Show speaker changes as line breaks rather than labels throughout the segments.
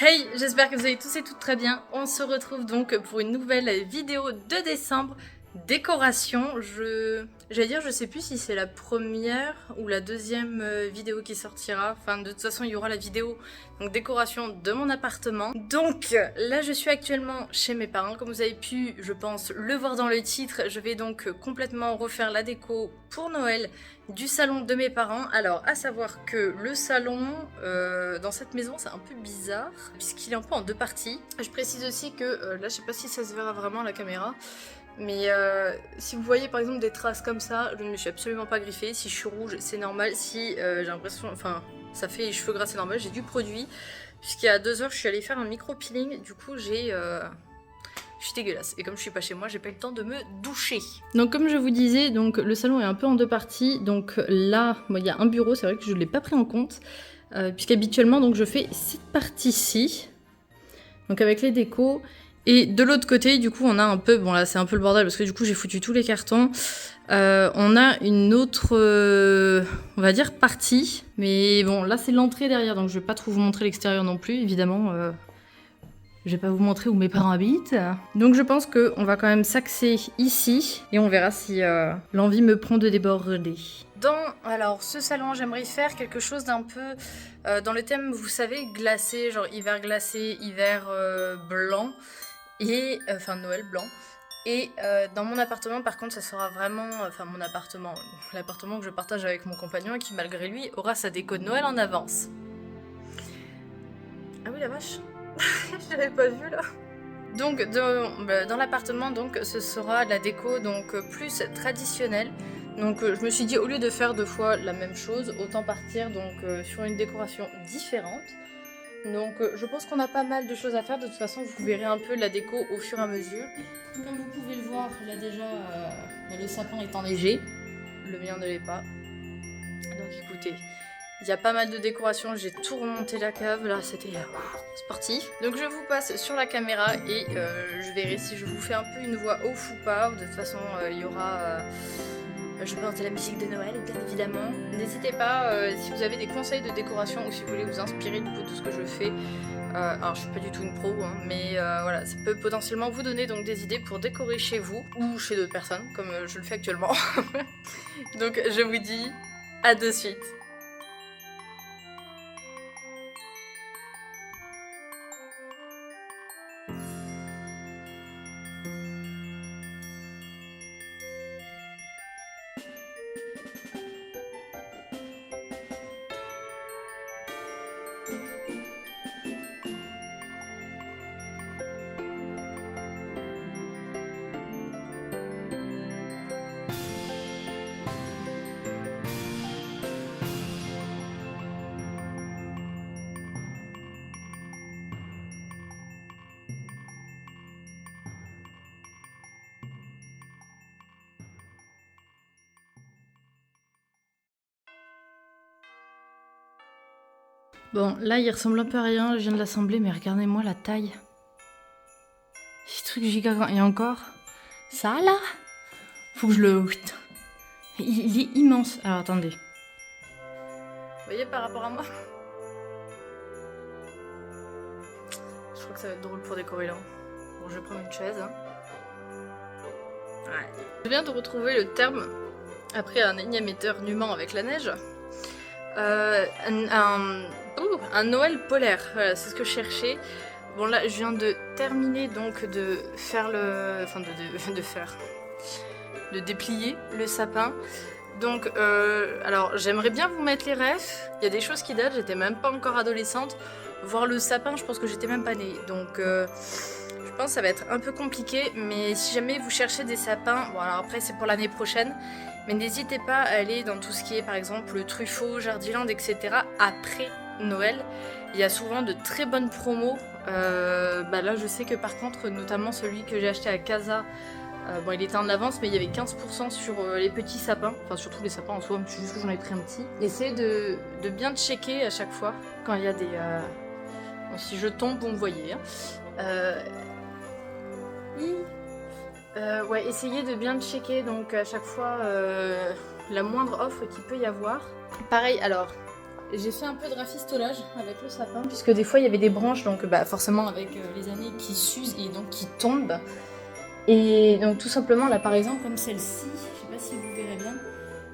Hey, j'espère que vous allez tous et toutes très bien. On se retrouve donc pour une nouvelle vidéo de décembre. Décoration, j'allais dire, je sais plus si c'est la première ou la deuxième vidéo qui sortira. Enfin, de toute façon, il y aura la vidéo, donc décoration de mon appartement. Donc, là, je suis actuellement chez mes parents. Comme vous avez pu, je pense, le voir dans le titre, je vais donc complètement refaire la déco pour Noël du salon de mes parents. Alors, à savoir que le salon dans cette maison, c'est un peu bizarre, puisqu'il est un peu en deux parties. Je précise aussi que, là, je sais pas si ça se verra vraiment à la caméra, mais si vous voyez par exemple des traces comme ça, je ne me suis absolument pas griffée. Si je suis rouge, c'est normal. Si j'ai l'impression, enfin, ça fait les cheveux gras, c'est normal. J'ai du produit. Puisqu'il y a 2 heures, je suis allée faire un micro-peeling. Du coup, je suis dégueulasse. Et comme je suis pas chez moi, j'ai pas eu le temps de me doucher. Donc, comme je vous disais, donc le salon est un peu en deux parties. Donc là, il y a un bureau. C'est vrai que je ne l'ai pas pris en compte. Puisqu'habituellement, donc je fais cette partie-ci. Donc avec les décos. Et de l'autre côté, du coup, on a un peu... Bon, là, c'est un peu le bordel parce que du coup, j'ai foutu tous les cartons. On a une autre, on va dire, partie. Mais bon, là, c'est l'entrée derrière. Donc, je vais pas trop vous montrer l'extérieur non plus, évidemment. Je vais pas vous montrer où mes parents habitent. Donc, je pense qu'on va quand même s'axer ici. Et on verra si l'envie me prend de déborder. Alors, ce salon, j'aimerais faire quelque chose d'un peu dans le thème, vous savez, glacé, genre hiver glacé, hiver blanc, et enfin Noël blanc. Et dans mon appartement, par contre, ça sera vraiment, enfin mon appartement, l'appartement que je partage avec mon compagnon et qui, malgré lui, aura sa déco de Noël en avance. Ah oui, la vache, je l'avais pas vu là. Donc dans l'appartement, donc ce sera la déco donc plus traditionnelle. Donc je me suis dit, au lieu de faire 2 fois la même chose, autant partir donc sur une décoration différente. Donc je pense qu'on a pas mal de choses à faire. De toute façon, vous verrez un peu la déco au fur et à mesure. Comme vous pouvez le voir, là déjà, le sapin est enneigé. Le mien ne l'est pas. Donc écoutez, il y a pas mal de décorations. J'ai tout remonté la cave. Là, c'était sportif. Donc je vous passe sur la caméra et je verrai si je vous fais un peu une voix off ou pas. De toute façon, il y aura... je pense de la musique de Noël, bien évidemment. N'hésitez pas, si vous avez des conseils de décoration ou si vous voulez vous inspirer du coup de ce que je fais. Alors, je suis pas du tout une pro, hein, mais voilà, ça peut potentiellement vous donner donc des idées pour décorer chez vous ou chez d'autres personnes, comme je le fais actuellement. Donc, je vous dis à de suite. Bon, là, il ressemble un peu à rien, je viens de l'assembler, mais regardez-moi la taille. Ce truc giga grand. Et encore, ça là, faut que je le... Il est immense. Alors, attendez. Vous voyez par rapport à moi? Je crois que ça va être drôle pour décorer là. Bon, je vais prendre une chaise. Hein. Ouais. Je viens de retrouver le terme, après un énième éternuement avec la neige. Un Noël polaire, voilà, c'est ce que je cherchais. Bon là, je viens de terminer donc de faire le... Enfin de déplier le sapin. Donc, alors j'aimerais bien vous mettre les refs. Il y a des choses qui datent, j'étais même pas encore adolescente. Voir le sapin, je pense que j'étais même pas née. Donc, je pense que ça va être un peu compliqué. Mais si jamais vous cherchez des sapins, bon alors après c'est pour l'année prochaine. Mais n'hésitez pas à aller dans tout ce qui est par exemple le Truffaut, Jardiland, etc. après Noël. Il y a souvent de très bonnes promos. Là je sais que par contre, notamment celui que j'ai acheté à Casa, bon il était en avance mais il y avait 15% sur les petits sapins. Enfin surtout les sapins en soi, c'est juste que j'en ai pris un petit. Essayez de bien checker à chaque fois quand il y a des... Bon, si je tombe, vous me voyez. Hein. Ouais, essayez de bien checker donc à chaque fois la moindre offre qu'il peut y avoir. Pareil, alors j'ai fait un peu de rafistolage avec le sapin, puisque des fois il y avait des branches, donc bah, forcément avec les années qui s'usent et donc qui tombent. Et donc tout simplement là par exemple comme celle-ci, je sais pas si vous verrez bien,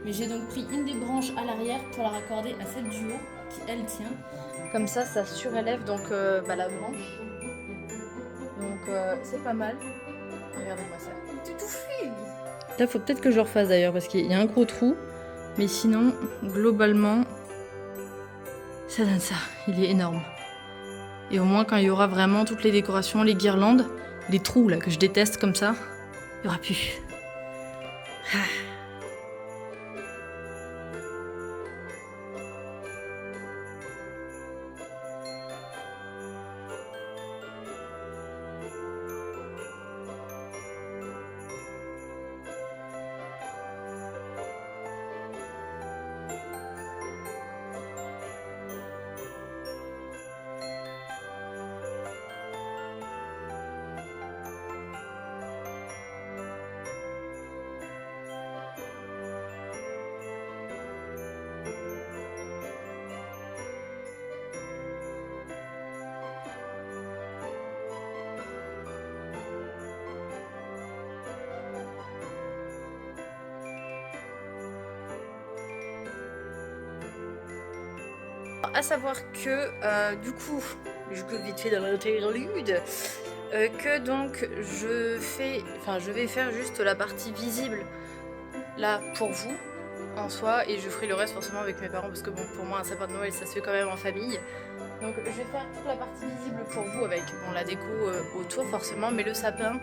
mais j'ai donc pris une des branches à l'arrière pour la raccorder à celle du haut qui elle tient. Comme ça surélève donc bah, la branche. Donc c'est pas mal. Regardez-moi ça. Il est tout touffu. Là faut peut-être que je le refasse d'ailleurs parce qu'il y a un gros trou. Mais sinon globalement ça donne ça. Il est énorme. Et au moins quand il y aura vraiment toutes les décorations, les guirlandes, les trous là que je déteste comme ça, il n'y aura plus. Ah. À savoir que du coup, je go vite fait dans l'interlude, que donc je vais faire juste la partie visible là pour vous en soi, et je ferai le reste forcément avec mes parents parce que bon, pour moi un sapin de Noël ça se fait quand même en famille. Donc je vais faire toute la partie visible pour vous avec bon, la déco autour forcément, mais le sapin,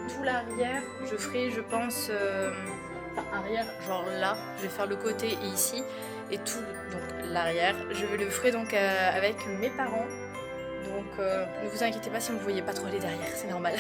tout l'arrière, je ferai je pense, enfin arrière genre là, je vais faire le côté et ici, et tout donc l'arrière, je le ferai donc avec mes parents. Donc ne vous inquiétez pas si vous ne voyez pas trop les derrière, c'est normal.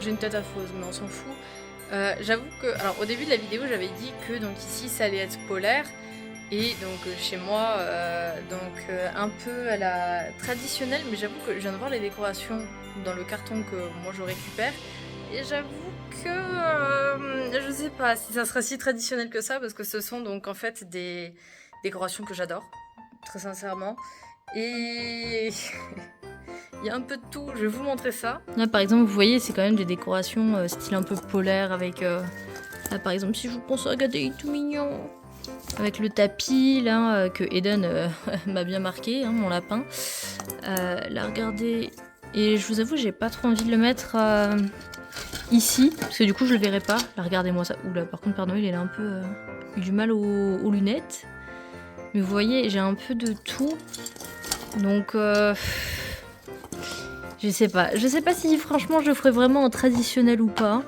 J'ai une tête affreuse, mais on s'en fout. J'avoue que, alors au début de la vidéo, j'avais dit que donc ici ça allait être polaire, et donc chez moi, un peu à la traditionnelle, mais j'avoue que je viens de voir les décorations dans le carton que moi je récupère, et j'avoue que je sais pas si ça sera si traditionnel que ça, parce que ce sont donc en fait des décorations que j'adore, très sincèrement, et il y a un peu de tout, je vais vous montrer ça. Là par exemple vous voyez c'est quand même des décorations style un peu polaire avec là par exemple si je vous pense, regardez il est tout mignon. Avec le tapis là que Eden m'a bien marqué, hein, mon lapin. Là regardez, et je vous avoue j'ai pas trop envie de le mettre ici, parce que du coup je le verrai pas. Là regardez-moi ça, oula par contre Père Noël il a un peu eu du mal aux lunettes. Mais vous voyez j'ai un peu de tout, donc je sais pas si franchement je le ferais vraiment en traditionnel ou pas.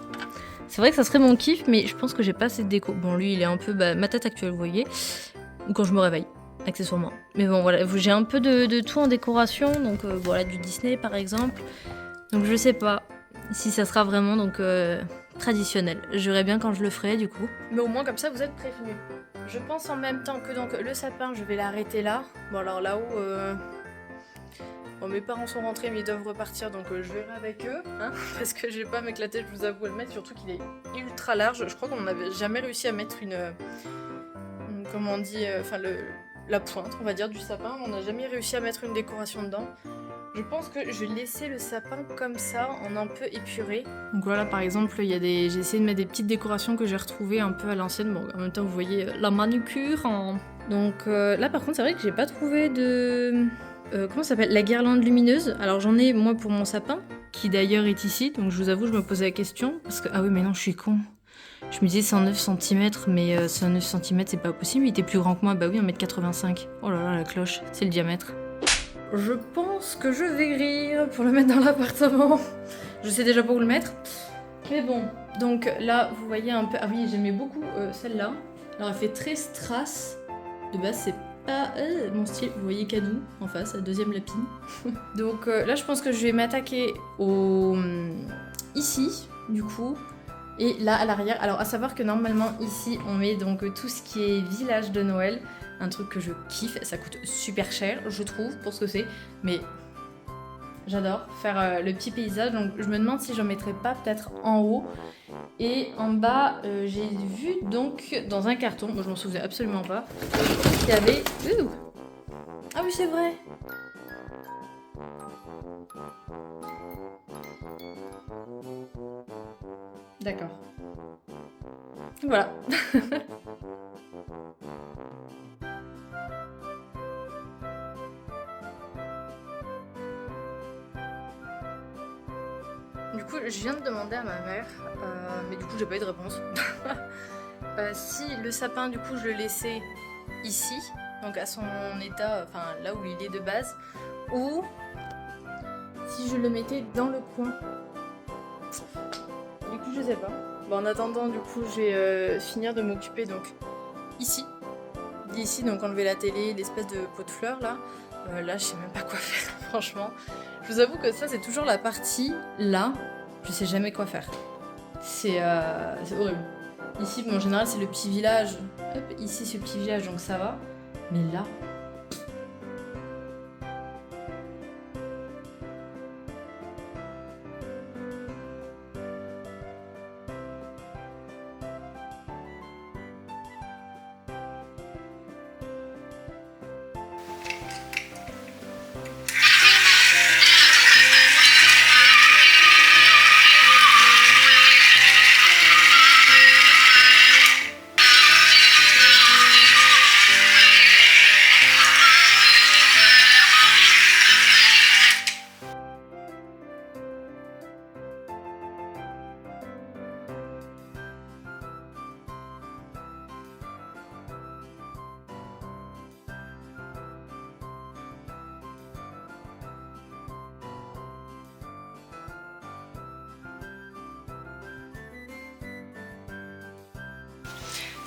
C'est vrai que ça serait mon kiff, mais je pense que j'ai pas assez de déco. Bon, lui il est un peu ma tête actuelle, vous voyez, ou quand je me réveille, accessoirement. Mais bon, voilà, j'ai un peu de tout en décoration, donc voilà, du Disney par exemple. Donc je sais pas si ça sera vraiment donc traditionnel. Je verrai bien quand je le ferai du coup. Mais au moins comme ça vous êtes prévenus. Je pense en même temps que donc le sapin, je vais l'arrêter là. Bon alors là-haut. Bon, mes parents sont rentrés mais ils doivent repartir, donc je verrai avec eux, hein, parce que je vais pas m'éclater, je vous avoue, à le mettre, surtout qu'il est ultra large. Je crois qu'on n'avait jamais réussi à mettre une comment on dit, enfin la pointe, on va dire, du sapin. On n'a jamais réussi à mettre une décoration dedans. Je pense que je vais laisser le sapin comme ça, en un peu épuré. Donc voilà, par exemple, il y a j'ai essayé de mettre des petites décorations que j'ai retrouvées un peu à l'ancienne. Bon, en même temps, vous voyez la manucure. Donc là, par contre, c'est vrai que j'ai pas trouvé de... comment ça s'appelle? La guirlande lumineuse. Alors j'en ai moi pour mon sapin, qui d'ailleurs est ici, donc je vous avoue je me posais la question, parce que, ah oui mais non je suis con. Je me disais 109 cm, mais 109 cm c'est pas possible, il était plus grand que moi, bah oui 1m85. Oh là là la cloche, c'est le diamètre. Je pense que je vais rire pour le mettre dans l'appartement. Je sais déjà pas où le mettre. Mais bon, Donc là, vous voyez un peu... Ah oui, j'aimais beaucoup celle-là. Alors elle fait très strass. De base, c'est pas mon style. Vous voyez Canou en face, la deuxième lapine. Donc là, je pense que je vais m'attaquer au... ici, du coup. Et là, à l'arrière. Alors, à savoir que normalement, ici, on met donc tout ce qui est village de Noël. Un truc que je kiffe. Ça coûte super cher, je trouve, pour ce que c'est. Mais... j'adore faire le petit paysage, donc je me demande si j'en mettrais pas peut-être en haut. Et en bas, j'ai vu donc dans un carton, moi je m'en souvenais absolument pas, qu'il y avait... Ouh, ah oui c'est vrai. D'accord. Voilà. Du coup, je viens de demander à ma mère, mais du coup, j'ai pas eu de réponse. Si le sapin, du coup, je le laissais ici, donc à son état, enfin là où il est de base, ou si je le mettais dans le coin. Du coup, je sais pas. Bon, en attendant, du coup, je vais finir de m'occuper donc ici. D'ici, donc enlever la télé, l'espèce de pot de fleurs là. Là, je sais même pas quoi faire, franchement. Je vous avoue que ça, c'est toujours la partie là. Je sais jamais quoi faire. C'est horrible. Ici, bon, en général, c'est le petit village. Hop, ici, c'est le petit village, donc ça va. Mais là...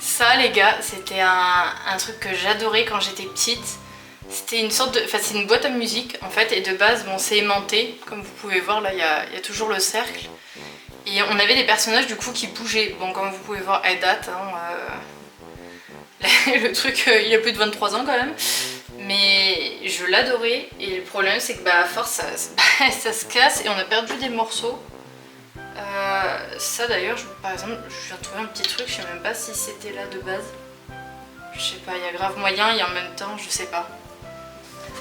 Ça les gars, c'était un truc que j'adorais quand j'étais petite. C'était une sorte de... Enfin c'est une boîte à musique en fait et de base bon c'est aimanté. Comme vous pouvez voir là il y a toujours le cercle. Et on avait des personnages du coup qui bougeaient. Bon comme vous pouvez voir elle date. Le truc il a plus de 23 ans quand même. Mais je l'adorais et le problème c'est que bah à force ça se casse et on a perdu des morceaux. Ça d'ailleurs, par exemple, je viens de trouver un petit truc, je sais même pas si c'était là de base. Je sais pas, il y a grave moyen et en même temps, je sais pas.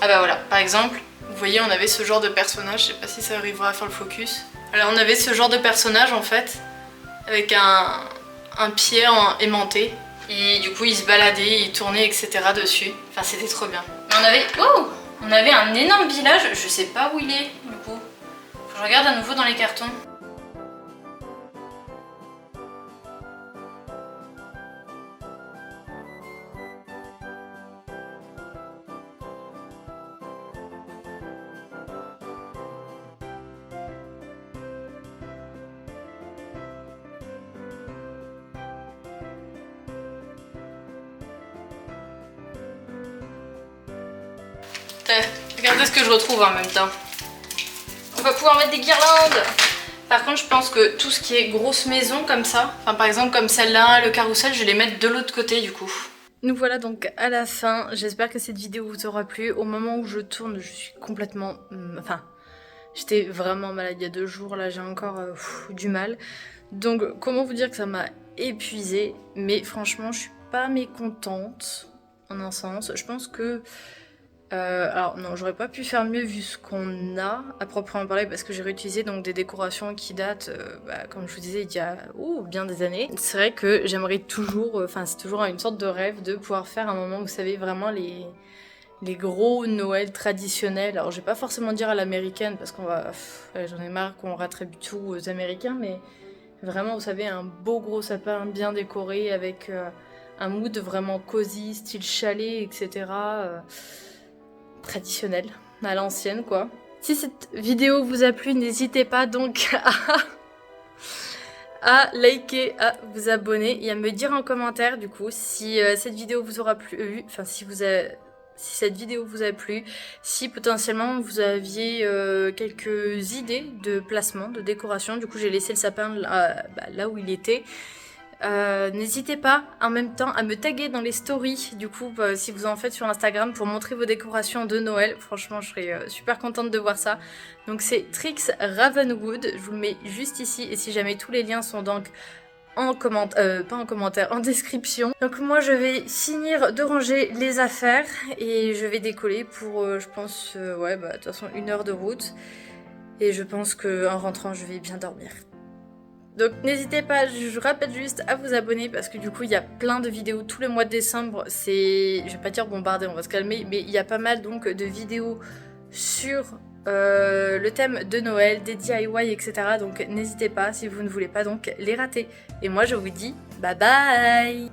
Ah bah voilà, par exemple, vous voyez, on avait ce genre de personnage, je sais pas si ça arrivera à faire le focus. Alors on avait ce genre de personnage en fait, avec un pied aimanté. Et du coup, il se baladait, il tournait, etc. dessus. Enfin, c'était trop bien. Mais on avait un énorme village, je sais pas où il est du coup. Faut que je regarde à nouveau dans les cartons. Regardez ce que je retrouve en même temps. On va pouvoir mettre des guirlandes. Par contre, je pense que tout ce qui est grosse maison comme ça, enfin par exemple comme celle-là, le carrousel, je vais les mettre de l'autre côté du coup. Nous voilà donc à la fin. J'espère que cette vidéo vous aura plu. Au moment où je tourne, je suis complètement... Enfin, j'étais vraiment malade il y a 2 jours. Là, j'ai encore du mal. Donc, comment vous dire que ça m'a épuisée. Mais franchement, je suis pas mécontente en un sens. Je pense que... alors non, j'aurais pas pu faire mieux vu ce qu'on a à proprement parler parce que j'ai réutilisé donc des décorations qui datent, comme je vous disais, il y a bien des années. C'est vrai que j'aimerais toujours, enfin c'est toujours une sorte de rêve de pouvoir faire un moment, vous savez, vraiment les gros Noël traditionnels. Alors je vais pas forcément dire à l'américaine parce qu'on va, j'en ai marre qu'on rattrape tout aux américains, mais vraiment vous savez un beau gros sapin bien décoré avec un mood vraiment cosy, style chalet, etc. Traditionnel, à l'ancienne quoi. Si cette vidéo vous a plu, n'hésitez pas donc à liker, à vous abonner et à me dire en commentaire du coup si cette vidéo vous aura plu, enfin si cette vidéo vous a plu, si potentiellement vous aviez quelques idées de placement, de décoration. Du coup j'ai laissé le sapin là où il était. N'hésitez pas en même temps à me taguer dans les stories du coup si vous en faites sur Instagram pour montrer vos décorations de Noël. Franchement je serais super contente de voir ça. Donc c'est Trix Ravenwood, je vous le mets juste ici et si jamais tous les liens sont donc en commentaire, pas en commentaire, en description. Donc moi je vais finir de ranger les affaires et je vais décoller pour je pense ouais bah de toute façon 1 heure de route et je pense qu'en rentrant je vais bien dormir. Donc n'hésitez pas, je rappelle juste à vous abonner parce que du coup il y a plein de vidéos tout le mois de décembre. C'est, je vais pas dire bombardé, on va se calmer, mais il y a pas mal donc de vidéos sur le thème de Noël, des DIY, etc. Donc n'hésitez pas si vous ne voulez pas donc les rater. Et moi je vous dis bye bye.